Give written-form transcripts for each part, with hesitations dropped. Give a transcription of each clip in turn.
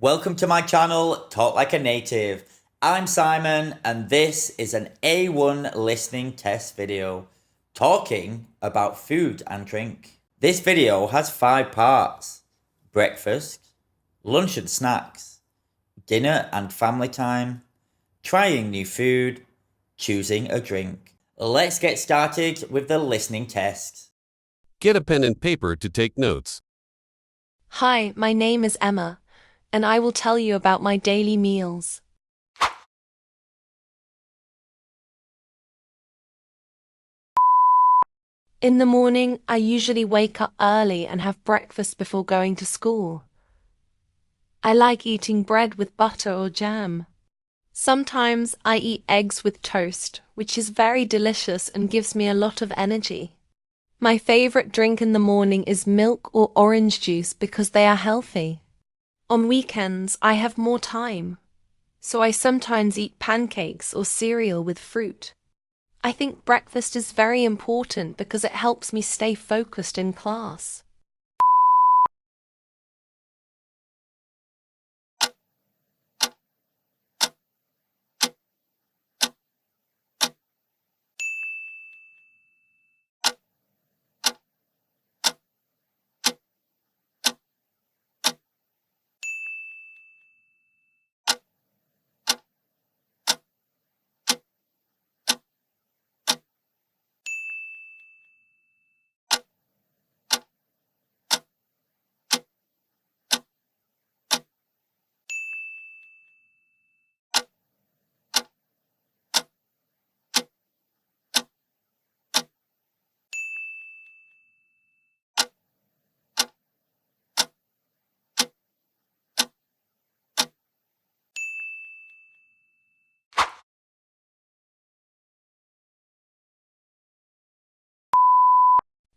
Welcome to my channel, Talk Like a Native. I'm Simon, and this is an A1 listening test video talking about food and drink. This video has 5 parts: breakfast, lunch and snacks, dinner and family time, trying new food, choosing a drink. Let's get started with the listening test. Get a pen and paper to take notes. Hi, my name is Emma, and I will tell you about my daily meals. In the morning, I usually wake up early and have breakfast before going to school. I like eating bread with butter or jam. Sometimes I eat eggs with toast, which is very delicious and gives me a lot of energy. My favorite drink in the morning is milk or orange juice because they are healthy. On weekends, I have more time, so I sometimes eat pancakes or cereal with fruit. I think breakfast is very important because it helps me stay focused in class.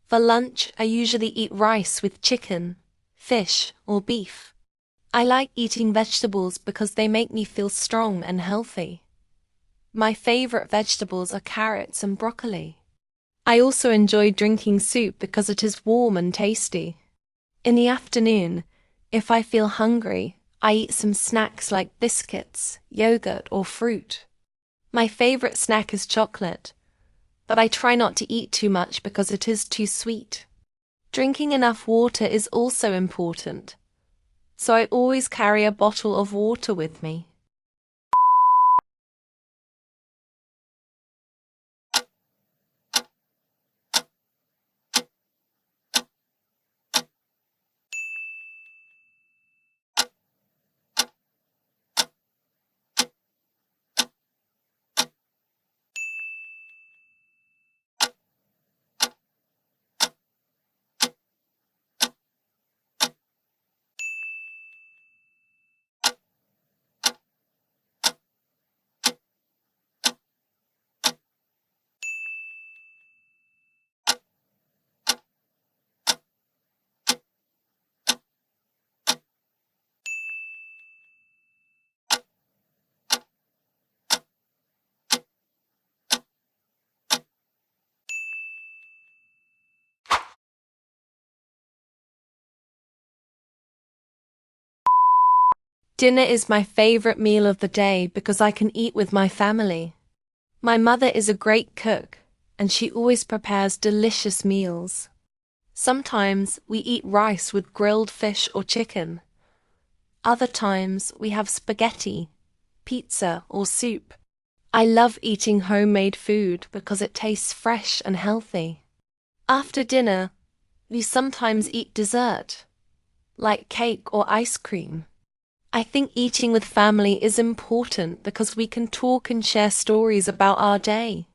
For lunch, I usually eat rice with chicken, fish, or beef. I like eating vegetables because they make me feel strong and healthy. My favorite vegetables are carrots and broccoli. I also enjoy drinking soup because it is warm and tasty. In the afternoon, if I feel hungry, I eat some snacks like biscuits, yogurt, or fruit. My favorite snack is chocolate, but I try not to eat too much because it is too sweet. Drinking enough water is also important, so I always carry a bottle of water with me. Dinner is my favorite meal of the day because I can eat with my family. My mother is a great cook, and she always prepares delicious meals. Sometimes we eat rice with grilled fish or chicken. Other times we have spaghetti, pizza, or soup. I love eating homemade food because it tastes fresh and healthy. After dinner, we sometimes eat dessert, like cake or ice cream. I think eating with family is important because we can talk and share stories about our day.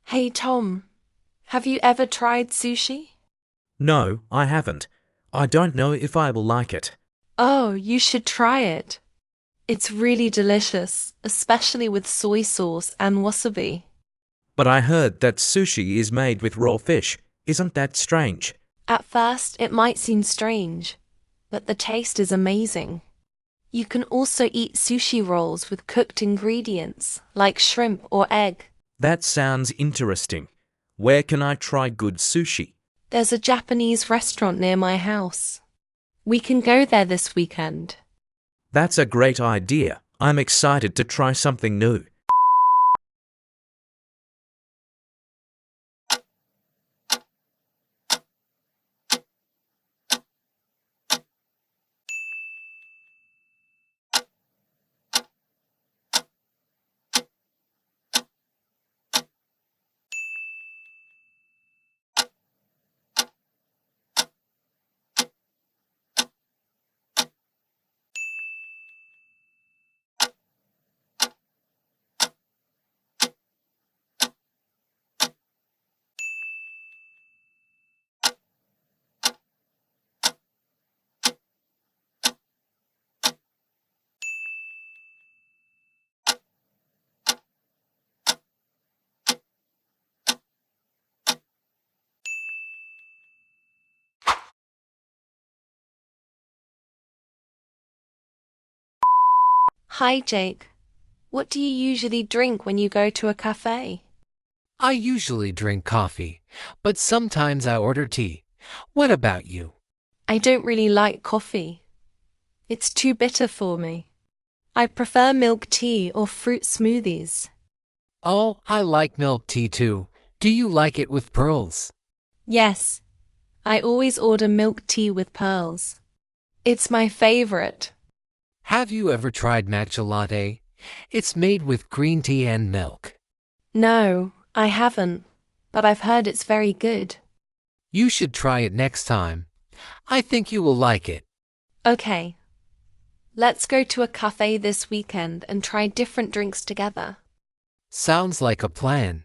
Hey Tom, have you ever tried sushi? No, I haven't. I don't know if I will like it. Oh, you should try it. It's really delicious, especially with soy sauce and wasabi. But I heard that sushi is made with raw fish. Isn't that strange? At first, it might seem strange, but the taste is amazing. You can also eat sushi rolls with cooked ingredients, like shrimp or egg. That sounds interesting. Where can I try good sushi? There's a Japanese restaurant near my house. We can go there this weekend. That's a great idea. I'm excited to try something new. Hi, Jake. What do you usually drink when you go to a cafe? I usually drink coffee, but sometimes I order tea. What about you? I don't really like coffee. It's too bitter for me. I prefer milk tea or fruit smoothies. Oh, I like milk tea too. Do you like it with pearls? Yes, I always order milk tea with pearls. It's my favorite. Have you ever tried matcha latte? It's made with green tea and milk. No, I haven't, but I've heard it's very good. You should try it next time. I think you will like it. Okay. Let's go to a cafe this weekend and try different drinks together. Sounds like a plan.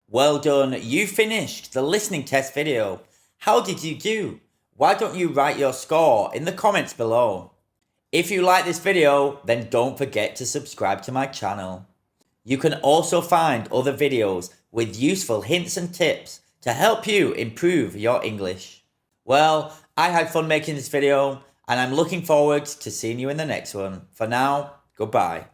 Well done, you finished the listening test video. How did you do? Why don't you write your score in the comments below? If you like this video, then don't forget to subscribe to my channel. You can also find other videos with useful hints and tips to help you improve your English. Well, I had fun making this video and I'm looking forward to seeing you in the next one. For now, goodbye.